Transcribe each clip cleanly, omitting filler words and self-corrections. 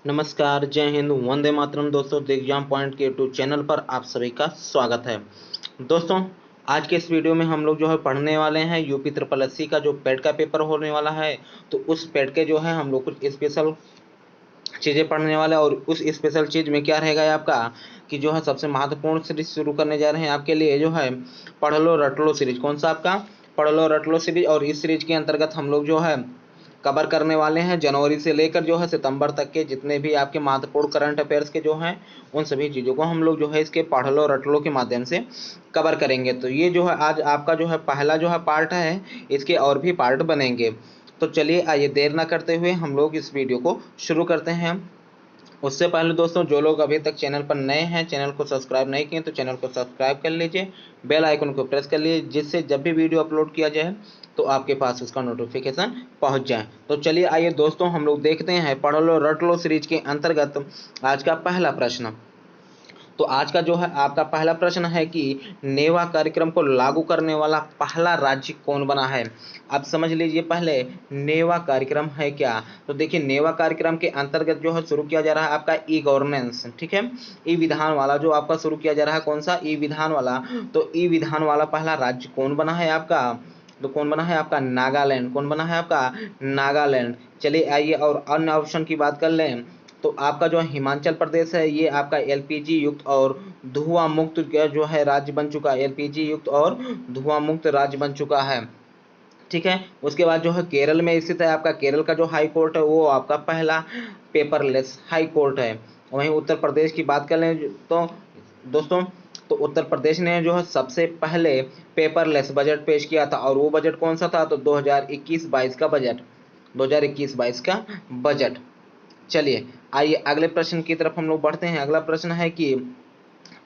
नमस्कार, जय हिंद, वंदे मातरम। दोस्तों, द एग्जाम पॉइंट के यूट्यूब चैनल पर आप सभी का स्वागत है। दोस्तों, आज के इस वीडियो में हम लोग जो है पढ़ने वाले हैं यूपी ट्रिपल एससी का जो पेड का पेपर होने वाला है। तो उस पेड के जो है हम लोग कुछ स्पेशल चीज़ें पढ़ने वाले हैं। और उस स्पेशल चीज़ में क्या रहेगा आपका कि जो है सबसे महत्वपूर्ण सीरीज शुरू करने जा रहे हैं आपके लिए, जो है पढ़ लो रट लो सीरीज। कौन सा आपका? पढ़ लो रट लो सीरीज। और इस सीरीज के अंतर्गत हम लोग जो है कवर करने वाले हैं जनवरी से लेकर जो है सितंबर तक के जितने भी आपके महत्वपूर्ण करंट अफेयर्स के जो हैं उन सभी चीज़ों को हम लोग जो है इसके पढ़ लो रट लो के माध्यम से कवर करेंगे। तो ये जो है आज आपका जो है पहला जो है पार्ट है, इसके और भी पार्ट बनेंगे। तो चलिए, आइए देर ना करते हुए हम लोग इस वीडियो को शुरू करते हैं। उससे पहले दोस्तों, जो लोग अभी तक चैनल पर नए हैं, चैनल को सब्सक्राइब नहीं किए तो चैनल को सब्सक्राइब कर लीजिए, बेल आइकन को प्रेस कर लीजिए, जिससे जब भी वीडियो अपलोड किया जाए तो आपके पास उसका नोटिफिकेशन पहुंच जाए। तो चलिए आइए दोस्तों, हम लोग देखते हैं पढ़ लो रट लो सीरीज के अंतर्गत आज का पहला प्रश्न। तो आज का जो है आपका पहला प्रश्न है कि नेवा कार्यक्रम को लागू करने वाला पहला राज्य कौन बना है। आप समझ लीजिए पहले नेवा कार्यक्रम है क्या। तो देखिए, नेवा कार्यक्रम के अंतर्गत जो है शुरू किया जा रहा है आपका ई गवर्नेंस, ठीक है, ई विधान वाला जो आपका शुरू किया जा रहा है। कौन सा? ई विधान वाला। तो ई विधान वाला पहला राज्य कौन बना है आपका? तो कौन बना है आपका? नागालैंड। कौन बना है आपका? नागालैंड। चलिए आइए और अन्य ऑप्शन की बात कर लें। तो आपका जो हिमाचल प्रदेश है, ये आपका एलपीजी युक्त और धुआं मुक्त जो है राज्य बन चुका है। एलपीजी युक्त और धुआं मुक्त राज्य बन चुका है, ठीक है। उसके बाद जो है केरल में स्थित है आपका, केरल का जो हाई कोर्ट है वो आपका पहला पेपरलेस हाई कोर्ट है। वहीं उत्तर प्रदेश की बात कर लें तो दोस्तों, तो उत्तर प्रदेश ने जो है सबसे पहले पेपरलेस बजट पेश किया था। और वो बजट कौन सा था? तो 2021-22 का बजट, 2021-22 का बजट। चलिए आइए अगले प्रश्न की तरफ हम लोग बढ़ते हैं। अगला प्रश्न है कि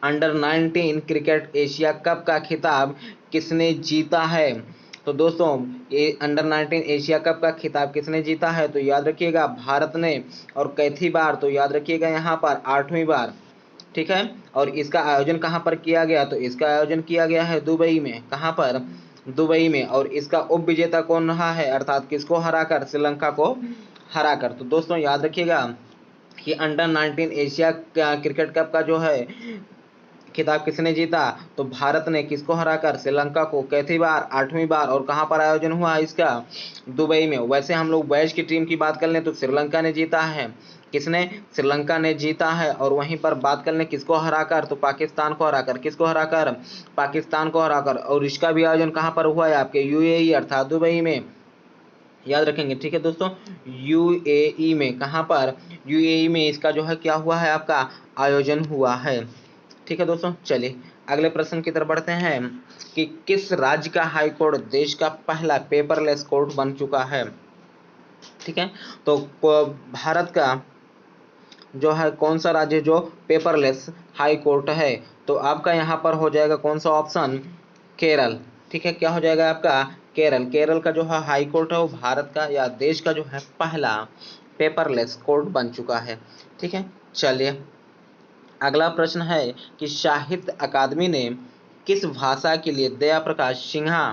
अंडर 19 क्रिकेट एशिया कप का खिताब किसने जीता है। तो दोस्तों, ये अंडर 19 एशिया कप का खिताब किसने जीता है? तो याद रखिएगा भारत ने। और कैथी बार? तो याद रखिएगा यहाँ पर 8वीं बार, ठीक है। और इसका आयोजन कहाँ पर किया गया? तो इसका आयोजन किया गया है दुबई में। कहाँ पर? दुबई में। और इसका उप विजेता कौन रहा है, अर्थात किसको हराकर? श्रीलंका को हराकर। तो दोस्तों याद रखिएगा कि अंडर 19 एशिया क्रिकेट कप का जो है खिताब किसने जीता? तो भारत ने। किसको हराकर? श्रीलंका को। कैथी बार? 8वीं बार। और कहाँ पर आयोजन हुआ इसका? दुबई में। वैसे हम लोग वैश की टीम की बात कर लें तो श्रीलंका ने जीता है। किसने? श्रीलंका ने जीता है। और वहीं पर बात कर लें किसको हराकर? तो पाकिस्तान को हराकर। किसको हराकर? पाकिस्तान को हराकर। और इसका भी आयोजन कहाँ पर हुआ है? आपके यूएई अर्थात दुबई में। याद रखेंगे, ठीक है दोस्तों, यूएई में। कहाँ पर? यूएई में इसका जो है क्या हुआ है आपका? आयोजन हुआ है, ठीक है दोस्तों। चलिए अगले प्रश्न की तरफ बढ़ते हैं कि किस राज्य का हाई कोर्ट देश का पहला पेपरलेस कोर्ट बन चुका है, ठीक है। तो भारत का जो है कौन सा राज्य जो पेपरलेस हाई कोर्ट है? तो आपका यहाँ पर हो जाएगा कौन सा ऑप्शन? केरल, ठीक है। क्या हो जाएगा आपका? केरल। केरल का जो है हाई कोर्ट है वो भारत का या देश का जो है पहला पेपरलेस कोर्ट बन चुका है, ठीक है। चलिए अगला प्रश्न है कि साहित्य अकादमी ने किस भाषा के लिए दया प्रकाश सिन्हा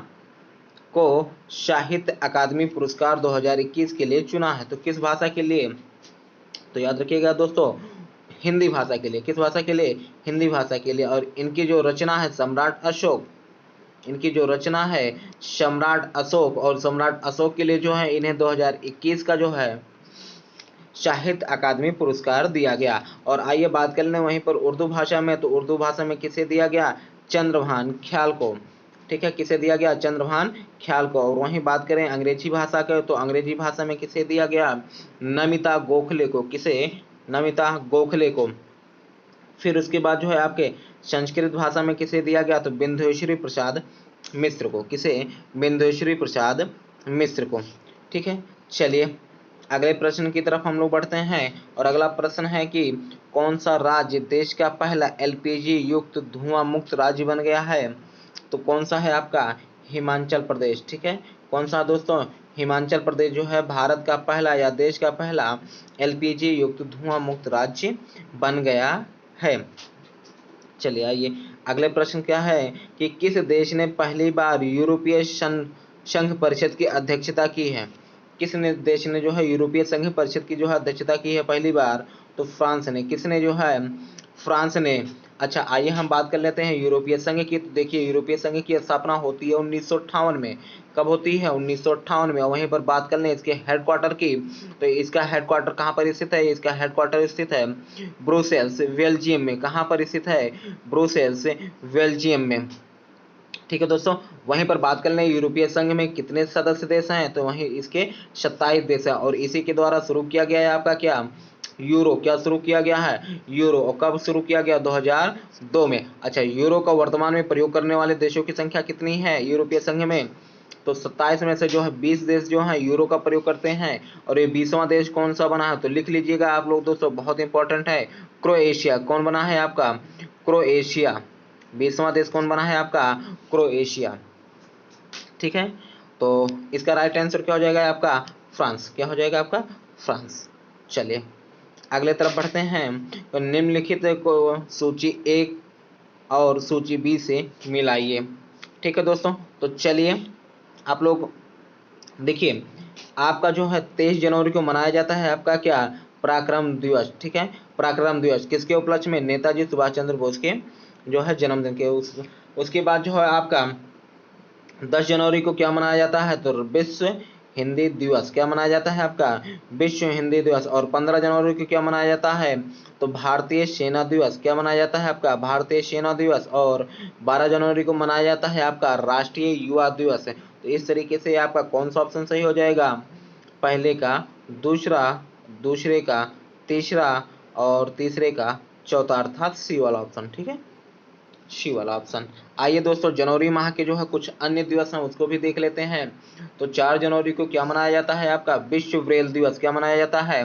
को साहित्य अकादमी पुरस्कार 2021 के लिए चुना है। तो किस भाषा के लिए? तो याद रखिएगा दोस्तों, हिंदी भाषा के लिए। किस भाषा के लिए? हिंदी भाषा के लिए। और इनकी जो रचना है सम्राट अशोक, इनकी जो रचना है सम्राट अशोक, और सम्राट अशोक के लिए जो है इन्हें 2021 का जो है साहित्य अकादमी पुरस्कार दिया गया। और आइए बात कर लें वहीं पर उर्दू भाषा में। तो उर्दू भाषा में किसे दिया गया? चंद्रभान ख्याल को, ठीक है। किसे दिया गया? चंद्रभान ख्याल को। और वहीं बात करें अंग्रेजी भाषा का तो अंग्रेजी भाषा में किसे दिया गया? नमिता गोखले को। किसे? नमिता गोखले को। फिर उसके बाद जो है आपके संस्कृत भाषा में किसे दिया गया? तो बिंदुश्री प्रसाद मिश्र को। किसे? बिंदुश्री प्रसाद मिश्र को, ठीक है। चलिए अगले प्रश्न की तरफ हम लोग बढ़ते हैं। और अगला प्रश्न है कि कौन सा राज्य देश का पहला एलपीजी युक्त धुआं मुक्त राज्य बन गया है। तो कौन सा है आपका? हिमाचल प्रदेश, ठीक है। कौन सा दोस्तों? हिमाचल प्रदेश जो है भारत का पहला या देश का पहला एलपीजी युक्त धुआं मुक्त राज्य बन गया है। चलिए आइए अगले प्रश्न क्या है कि किस देश ने पहली बार यूरोपीय संघ परिषद की अध्यक्षता की है। किस देश ने जो है यूरोपीय संघ परिषद की जो है अध्यक्षता की है पहली बार? तो फ्रांस ने। किसने जो है? फ्रांस ने। अच्छा, आइए हम बात कर लेते हैं यूरोपीय संघ की। तो देखिए, यूरोपीय संघ की स्थापना होती है 1958 में। कब होती है? 1958 में। वहीं पर बात कर लें इसके हेडक्वार्टर की, तो इसका हेडक्वार्टर कहाँ पर स्थित है? इसका हेडक्वार्टर स्थित है ब्रुसेल्स, बेल्जियम में। कहाँ पर स्थित है? ब्रुसेल्स, बेल्जियम में। ठीक है दोस्तों, वहीं पर बात कर लें यूरोपीय संघ में कितने सदस्य देश हैं, तो वहीं इसके 27 देश हैं। और इसी के द्वारा शुरू किया गया है आपका क्या? यूरो। क्या शुरू किया गया है? यूरो। और कब शुरू किया गया? 2002 में। अच्छा, यूरो का वर्तमान में प्रयोग करने वाले देशों की संख्या कितनी है यूरोपीय संघ में? तो 27 में से जो है 20 देश जो है यूरो का प्रयोग करते हैं। और ये 20वां देश कौन सा बना है? तो लिख लीजिएगा आप लोग दोस्तों, बहुत इंपॉर्टेंट है, क्रोएशिया। कौन बना है आपका? क्रोएशिया। 20वां देश कौन बना है आपका? क्रोएशिया। ठीक है, तो इसका राइट आंसर क्या हो जाएगा आपका? फ्रांस। क्या हो जाएगा आपका? फ्रांस। चलिए अगले तरफ बढ़ते हैं। तो निम्नलिखित को सूची 1 और सूची बी से मिलाइए। ठीक है दोस्तों, तो चलिए आप लोग देखिए, आपका जो है 23 जनवरी को मनाया जाता है आपका क्या? पराक्रम दिवस। ठीक है, पराक्रम दिवस किसके उपलक्ष्य में? नेताजी सुभाष चंद्र बोस के जो है जन्मदिन के। उसके बाद जो है आपका 10 जनवरी को क्या मनाया जाता है? तो विश्व हिंदी दिवस। क्या मनाया जाता है आपका? विश्व हिंदी दिवस। और 15 जनवरी को क्या मनाया जाता है? तो भारतीय सेना दिवस। क्या मनाया जाता है आपका? भारतीय सेना दिवस। और 12 जनवरी को मनाया जाता है आपका राष्ट्रीय युवा दिवस। तो इस तरीके से आपका कौन सा ऑप्शन सही हो जाएगा? पहले का, दूसरा, दूसरे का, तीसरा और तीसरे का चौथा, अर्थात सी वाला ऑप्शन। ठीक है, सी वाला ऑप्शन। आइए दोस्तों, जनवरी माह के जो है कुछ अन्य दिवस हैं उसको भी देख लेते हैं। तो 4 जनवरी को क्या मनाया जाता है आपका? विश्व ब्रेल दिवस। क्या मनाया जाता है?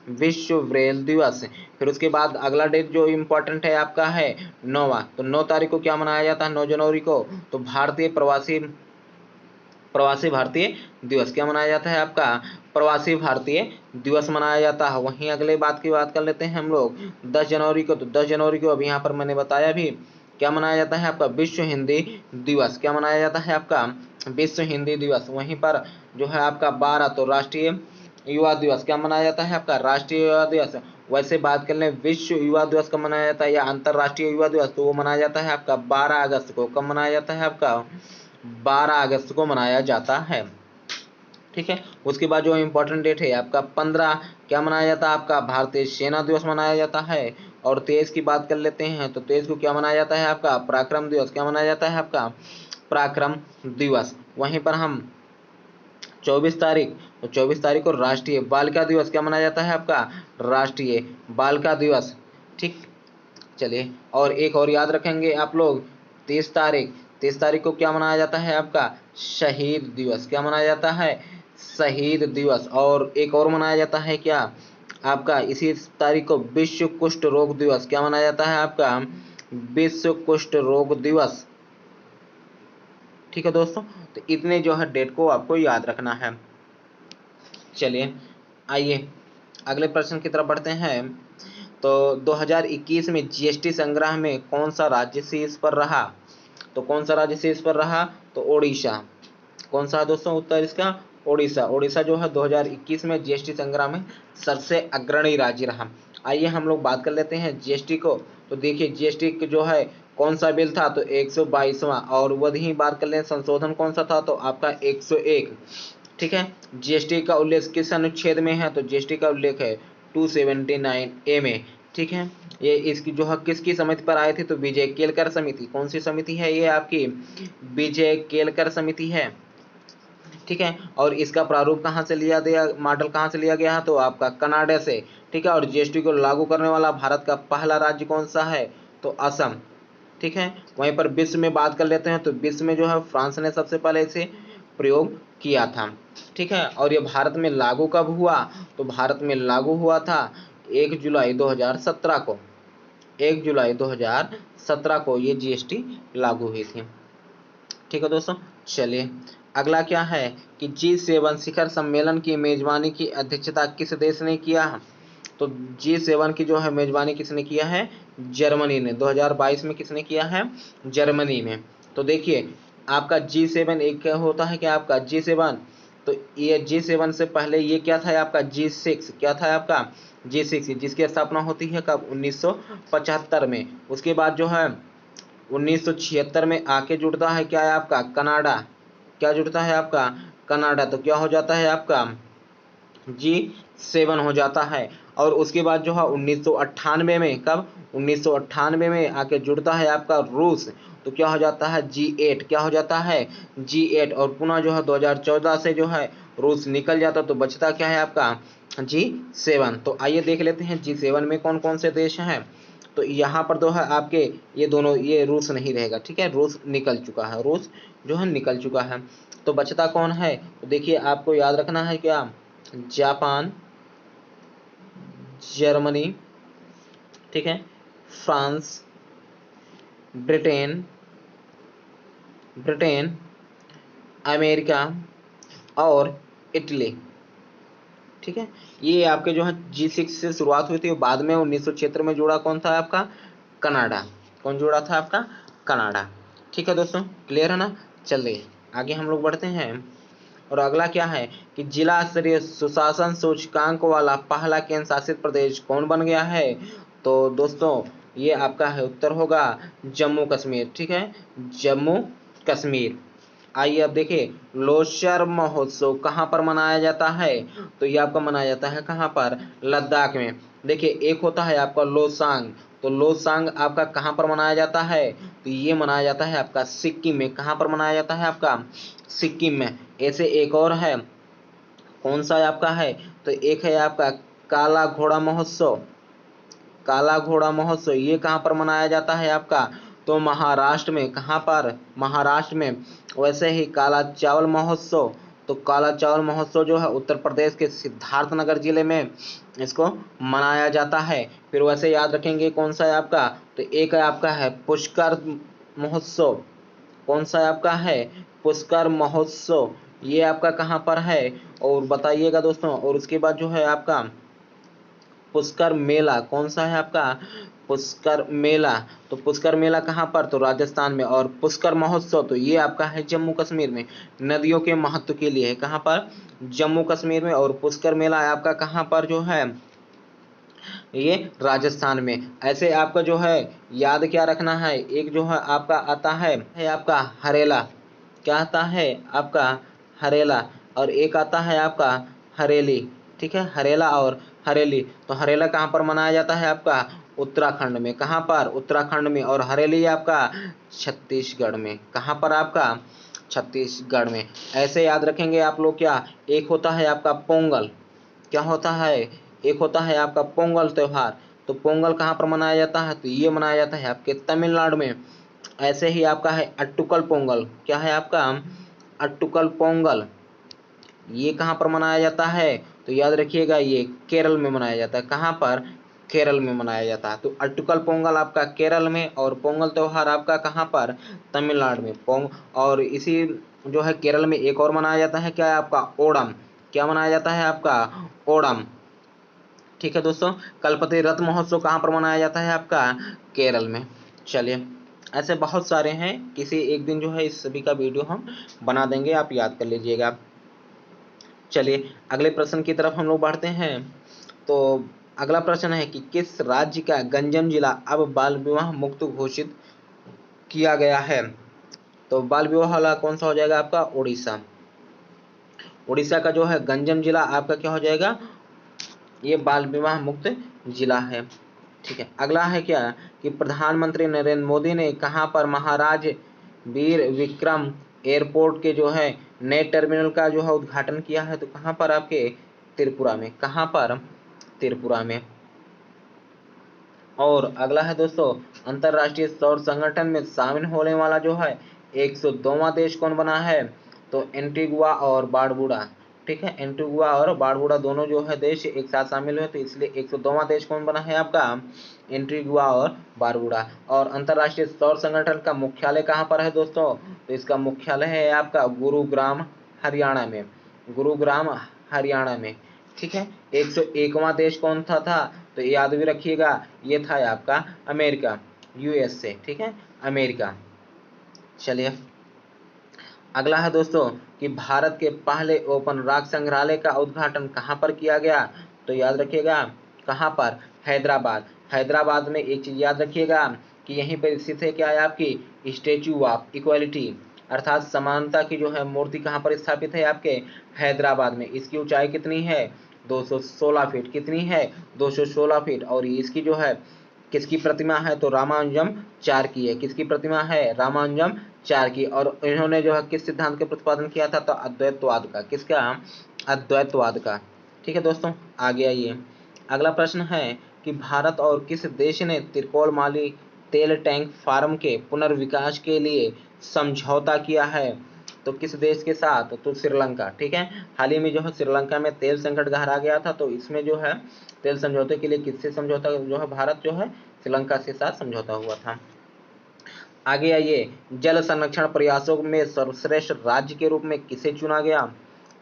विश्व ब्रेल दिवस। फिर उसके बाद अगला डेट जो इम्पोर्टेंट है आपका है 9वां। तो 9 तारीख को क्या मनाया जाता है? 9 जनवरी को तो भारतीय प्रवासी प्रवासी भारतीय दिवस। क्या मनाया जाता है आपका? प्रवासी भारतीय दिवस मनाया जाता है। वहीं अगले बात की बात कर लेते हैं हम लोग 10 जनवरी को। तो 10 जनवरी को अभी यहाँ पर मैंने बताया भी, क्या मनाया जाता है आपका? विश्व हिंदी दिवस। क्या मनाया जाता है आपका? विश्व हिंदी दिवस। वहीं पर जो है आपका 12 तो राष्ट्रीय युवा दिवस। क्या मनाया जाता है आपका? राष्ट्रीय युवा दिवस। वैसे बात कर लें विश्व युवा दिवस कब मनाया जाता है या अंतरराष्ट्रीय युवा दिवस, तो वो मनाया जाता है आपका 12 अगस्त को। कब मनाया जाता है आपका? 12 अगस्त को मनाया जाता है। ठीक है, उसके बाद जो इम्पोर्टेंट डेट है आपका 15, क्या मनाया जाता है आपका? भारतीय सेना दिवस मनाया जाता है। और 23 की बात कर लेते हैं। तो 23 को क्या मनाया जाता है आपका? पराक्रम दिवस। क्या मनाया जाता है आपका? पराक्रम दिवस। वहीं पर हम 24 तारीख, तो 24 तारीख को राष्ट्रीय बालिका दिवस। क्या मनाया जाता है आपका? राष्ट्रीय बालिका दिवस। ठीक, चलिए और एक और याद रखेंगे आप लोग, 30 तारीख। 30 तारीख को क्या मनाया जाता है आपका? शहीद दिवस। क्या मनाया जाता है? शहीद दिवस। और एक और मनाया जाता है क्या आपका? इसी तारीख को विश्व कुष्ठ रोग दिवस। क्या मनाया जाता है आपका? विश्व कुष्ठ रोग दिवस। ठीक है दोस्तों, तो इतने जो है डेट को आपको याद रखना है। चलिए आइए अगले प्रश्न की तरफ बढ़ते हैं। तो 2021 में जीएसटी संग्रह में कौन सा राज्य शीर्ष पर रहा? तो कौन सा राज्य शीर्ष पर रहा? तो ओडिशा। कौन सा है दोस्तों उत्तर इसका? ओडिशा। ओडिशा जो है 2021 में जीएसटी संग्रह में सबसे अग्रणी राज्य रहा। आइए हम लोग बात कर लेते हैं जीएसटी को। तो देखिए जीएसटी जो है कौन सा बिल था? तो 122वां। और वही बात कर लें संशोधन कौन सा था? तो आपका 101। ठीक है, जीएसटी का उल्लेख किस अनुच्छेद में है? तो जीएसटी का उल्लेख है 279A में। ठीक है, ये इसकी जो है किसकी समिति पर आए थे? तो विजय केलकर समिति। कौन सी समिति है ये आपकी? विजय केलकर समिति है। ठीक है, और इसका प्रारूप कहाँ से लिया गया, मॉडल कहाँ से लिया गया है? तो आपका कनाडा से। ठीक है, और जीएसटी को लागू करने वाला भारत का पहला राज्य कौन सा है? तो असम। ठीक है, वहीं पर विश्व में बात कर लेते हैं। तो विश्व में जो है फ्रांस ने सबसे पहले इसे प्रयोग किया था। ठीक है, और ये भारत में लागू कब हुआ? तो भारत में लागू हुआ था 1 जुलाई 2017 को। 1 जुलाई 2017 को ये जीएसटी लागू हुई थी। ठीक है दोस्तों, चलिए अगला क्या है कि G7 शिखर सम्मेलन की मेजबानी की अध्यक्षता किस देश ने किया? तो G7 की जो है मेजबानी किसने किया है? जर्मनी ने। 2022 में किसने किया है? जर्मनी में। तो देखिए आपका G7 एक क्या होता है कि आपका G7 तो ये G7 से पहले ये क्या था आपका G6, क्या था आपका G6, जिसकी स्थापना होती है कब 1975 में। उसके बाद जो है 1976 में आके जुड़ता है क्या है आपका कनाडा, क्या जुड़ता है आपका कनाडा, तो क्या हो जाता है आपका G7 हो जाता है। और उसके बाद जो है 1998 में, कब 1998 में आके जुड़ता है आपका रूस, तो क्या हो जाता है G8, क्या हो जाता है G8। और पुनः जो है 2014 से जो है रूस निकल जाता, तो बचता क्या है आपका G7। तो आइए देख लेते हैं G7 में कौन कौन से देश हैं। तो यहाँ पर जो है आपके ये दोनों, ये रूस नहीं रहेगा, ठीक है, रूस निकल चुका है, रूस जो है निकल चुका है। तो बचता कौन है, तो देखिए आपको याद रखना है क्या, जापान, जर्मनी, ठीक है, फ्रांस, ब्रिटेन, ब्रिटेन, अमेरिका और इटली, ठीक है। ये आपके जो है G6 से शुरुआत हुई थी, बाद में 1976 में जुड़ा कौन था आपका कनाडा, कौन जुड़ा था आपका कनाडा, ठीक है दोस्तों, क्लियर है ना। चलिए आगे हम लोग बढ़ते हैं। और अगला क्या है कि जिला स्तरीय सुशासन सूचकांक वाला पहला केंद्र शासित प्रदेश कौन बन गया है, तो दोस्तों ये आपका है उत्तर होगा जम्मू कश्मीर, ठीक है, जम्मू कश्मीर। आइए अब देखिए लोसर महोत्सव कहाँ पर मनाया जाता है, तो ये आपका मनाया जाता है कहाँ पर, लद्दाख में। देखिए एक होता है आपका लोसांग, तो लोसांग आपका कहाँ पर मनाया जाता है, तो ये मनाया जाता है आपका सिक्किम में। कहाँ पर मनाया जाता है आपका सिक्किम में। ऐसे एक और है, कौन सा आपका है, तो एक है आपका काला घोड़ा महोत्सव, काला घोड़ा महोत्सव ये कहाँ पर मनाया जाता है आपका, तो महाराष्ट्र में। कहाँ पर, महाराष्ट्र में। वैसे ही काला चावल महोत्सव, तो काला चावल महोत्सव जो है उत्तर प्रदेश के सिद्धार्थनगर जिले में इसको मनाया जाता है। फिर वैसे याद रखेंगे कौन सा है आपका, तो एक है आपका है पुष्कर महोत्सव, कौन सा आपका है पुष्कर महोत्सव, ये आपका कहाँ पर है और बताइएगा दोस्तों। और उसके बाद जो है आपका पुष्कर मेला, कौन सा है आपका पुष्कर मेला, तो पुष्कर मेला कहाँ पर, तो राजस्थान में। और पुष्कर महोत्सव तो ये आपका है जम्मू कश्मीर में, नदियों के महत्व के लिए है, कहाँ पर जम्मू कश्मीर में। और पुष्कर मेला आपका कहाँ पर जो है ये राजस्थान में। ऐसे आपका जो है याद क्या रखना है, एक जो है आपका आता है आपका हरेला, क्या आता है आपका हरेला, और एक आता है आपका हरेली, ठीक है, हरेला और हरेली। तो हरेला कहाँ पर मनाया जाता है आपका उत्तराखंड में, कहाँ पर उत्तराखंड में। और हरेली आपका छत्तीसगढ़ में, कहाँ पर आपका छत्तीसगढ़ में। ऐसे याद रखेंगे आप लोग क्या, एक होता है आपका पोंगल, क्या होता है, एक होता है आपका पोंगल त्योहार, तो पोंगल कहाँ पर मनाया जाता है, तो ये मनाया जाता है आपके तमिलनाडु में। ऐसे ही आपका है अट्टुकल पोंगल, क्या है आपका अट्टुकल पोंगल, ये कहाँ पर मनाया जाता है, तो याद रखिएगा ये केरल में मनाया जाता है, कहाँ पर केरल में मनाया जाता है। तो अट्टुकल पोंगल आपका केरल में और पोंगल त्योहार आपका कहाँ पर तमिलनाडु में। और इसी जो है केरल में एक और मनाया जाता है, क्या है आपका ओणम, क्या मनाया जाता है आपका ओणम, ठीक है दोस्तों। कलपति रथ महोत्सव कहाँ पर मनाया जाता है आपका केरल में। चलिए ऐसे बहुत सारे हैं, किसी एक दिन जो है इस सभी का वीडियो हम बना देंगे, आप याद कर लीजिएगा। चलिए अगले प्रश्न की तरफ हम लोग बढ़ते हैं। तो अगला प्रश्न है कि किस राज्य का गंजम जिला अब बाल विवाह मुक्त घोषित किया गया है, तो बाल विवाह वाला कौन सा हो जाएगा आपका उड़ीसा। उड़ीसा का जो है गंजम जिला आपका क्या हो जाएगा, ये बाल विवाह मुक्त जिला है, ठीक है। अगला है क्या कि प्रधानमंत्री नरेंद्र मोदी ने कहां पर महाराज वीर विक्रम एयरपोर्ट के जो है नए टर्मिनल का जो है उद्घाटन किया है, तो कहां पर आपके त्रिपुरा में, कहां पर त्रिपुरा में। और अगला है दोस्तों अंतरराष्ट्रीय सौर संगठन में शामिल होने वाला जो है 102वां देश कौन बना है, तो एंटीगुआ और बारबुडा, ठीक है, एंटीगुआ और बारबुडा दोनों जो है देश एक साथ शामिल हुए, तो इसलिए 102वां देश कौन बना है आपका एंटीगुआ और बारबुडा। और अंतरराष्ट्रीय सौर संगठन का मुख्यालय कहाँ पर है दोस्तों, तो इसका मुख्यालय है आपका गुरुग्राम हरियाणा में, गुरुग्राम हरियाणा में, ठीक है। 101वां देश कौन था, तो याद भी रखिएगा ये था आपका अमेरिका, यूएसए, ठीक है, अमेरिका। चलिए अगला है दोस्तों कि भारत के पहले ओपन रॉक संग्रहालय का उद्घाटन कहाँ पर किया गया? तो याद रखिएगा कहाँ पर? हैदराबाद। हैदराबाद में एक चीज याद रखिएगा कि यहीं पर स्थित है, क्या है आपकी स्टेच्यू ऑफ इक्वालिटी, अर्थात समानता की जो है मूर्ति कहाँ पर स्थापित है? आपके हैदराबाद में। इसकी ऊंचाई कितनी है? 216 फीट। कितनी है? 216 फीट। और इसकी जो है किसकी प्रतिमा है? तो रामानुजम चार की है। किसकी प्रतिमा है? रामानुजम चार की। और इन्होंने जो है किस सिद्धांत का प्रतिपादन किया था? तो अद्वैतवाद का। किसका? अद्वैतवाद का। ठीक है दोस्तों, आगे आइए। अगला प्रश्न है कि भारत और किस देश ने त्रिकोणमाली तेल टैंक फार्म के पुनर्विकास के लिए समझौता किया है? तो किस देश के साथ? तो श्रीलंका। ठीक है, हाल ही में जो है श्रीलंका में तेल संकट गहरा गया था, तो इसमें जो है तेल समझौते के लिए किससे समझौता जो है भारत जो है श्रीलंका के साथ समझौता हुआ था। आगे आइए, जल संरक्षण प्रयासों में सर्वश्रेष्ठ राज्य के रूप में किसे चुना गया?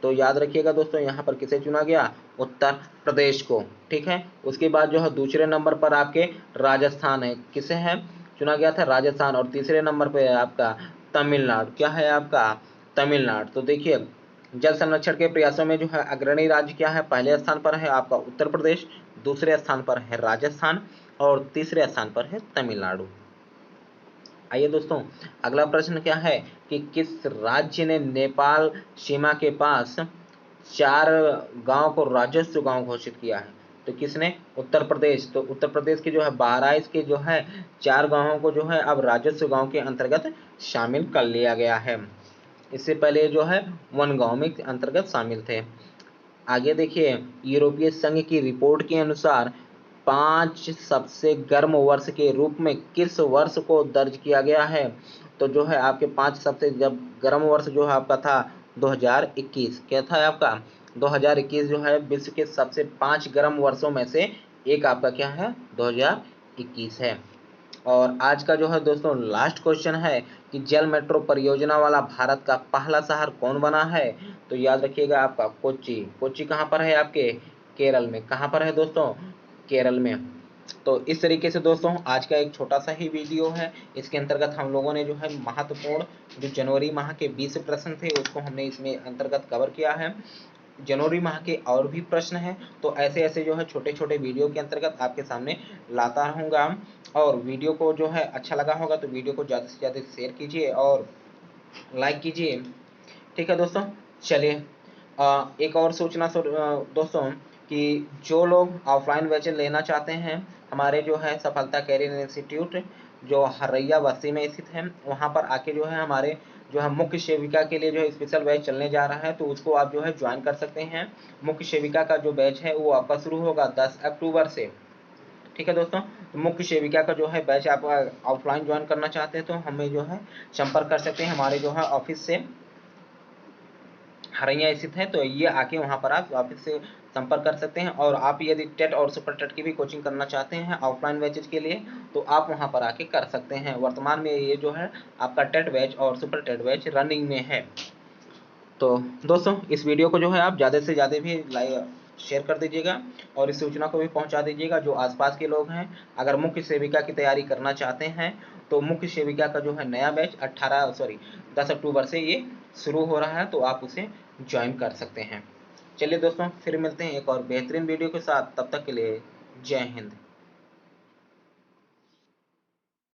तो याद रखिएगा दोस्तों यहाँ पर किसे चुना गया? उत्तर प्रदेश को। ठीक है, उसके बाद जो है दूसरे नंबर पर आपके राजस्थान है। किसे है चुना गया था? राजस्थान। और तीसरे नंबर पर है आपका तमिलनाडु। क्या है आपका? तमिलनाडु। तो देखिए जल संरक्षण के प्रयासों में जो है अग्रणी राज्य क्या है? पहले स्थान पर है आपका उत्तर प्रदेश, दूसरे स्थान पर है राजस्थान और तीसरे स्थान पर है तमिलनाडु। आइए दोस्तों, अगला प्रश्न क्या है कि किस राज्य ने नेपाल सीमा के पास 4 गांव को राजस्व गांव घोषित किया है? तो किसने? उत्तर प्रदेश। तो उत्तर प्रदेश के जो है बहराइच के जो है 4 गांवों को जो है अब राजस्व गांव के अंतर्गत शामिल कर लिया गया है। इससे पहले जो है वन गांव में अंतर्गत शामिल थे। आगे देखिए, यूरोपीय संघ की रिपोर्ट के अनुसार 5 सबसे गर्म वर्ष के रूप में किस वर्ष को दर्ज किया गया है? तो जो है आपके 5 सबसे जब गर्म वर्ष जो है आपका था 2021। क्या था आपका? 2021 जो है विश्व के सबसे 5 गर्म वर्षों में से एक आपका क्या है? 2021 है। और आज का जो है दोस्तों लास्ट क्वेश्चन है कि जल मेट्रो परियोजना वाला भारत का पहला शहर कौन बना है? तो याद रखिएगा आपका कोच्चि। कोच्चि कहाँ पर है? आपके केरल में। कहाँ पर है दोस्तों? केरल में। तो इस तरीके से दोस्तों आज का एक छोटा सा ही वीडियो है, इसके अंतर्गत हम लोगों ने जो है महत्वपूर्ण जो जनवरी माह के 20 प्रश्न थे उसको हमने इसमें अंतर्गत कवर किया है। जनवरी माह के और भी प्रश्न हैं, तो ऐसे ऐसे जो है छोटे छोटे वीडियो के अंतर्गत आपके सामने लाता रहूँगा। और वीडियो को जो है अच्छा लगा होगा तो वीडियो को ज़्यादा से ज़्यादा शेयर कीजिए और लाइक कीजिए। ठीक है दोस्तों, चलिए एक और सूचना दोस्तों कि जो लोग ऑफलाइन बैच लेना चाहते हैं, हमारे जो है सफलता कैरियर इंस्टीट्यूट जो हरैया बस्ती में स्थित है, वहाँ पर आके जो है हमारे जो है मुख्य सेविका के लिए जो है स्पेशल बैच चलने जा रहा है, तो उसको आप जो है ज्वाइन कर सकते हैं। मुख्य सेविका का जो बैच है वो आपका शुरू होगा 10 अक्टूबर से। ठीक है दोस्तों, तो मुख्य सेविका का जो है बैच आप ऑफलाइन ज्वाइन करना चाहते हैं तो हमें जो है संपर्क कर सकते हैं। हमारे जो है ऑफिस से हरैया स्थित है, तो ये आके वहाँ पर आप ऑफिस से संपर्क कर सकते हैं। और आप यदि टेट और सुपर टेट की भी कोचिंग करना चाहते हैं ऑफलाइन बैचेज के लिए तो आप वहाँ पर आके कर सकते हैं। वर्तमान में ये जो है आपका टेट बैच और सुपर टेट बैच रनिंग में है। तो दोस्तों इस वीडियो को जो है आप ज़्यादा से ज़्यादा भी शेयर कर दीजिएगा और इस सूचना को भी पहुंचा दीजिएगा जो आसपास के लोग हैं। अगर मुख्य सेविका की तैयारी करना चाहते हैं तो मुख्य सेविका का जो है नया बैच 10 अक्टूबर से ये शुरू हो रहा है, तो आप उसे ज्वाइन कर सकते हैं। चलिए दोस्तों फिर मिलते हैं एक और बेहतरीन वीडियो के साथ, तब तक के लिए जय हिंद।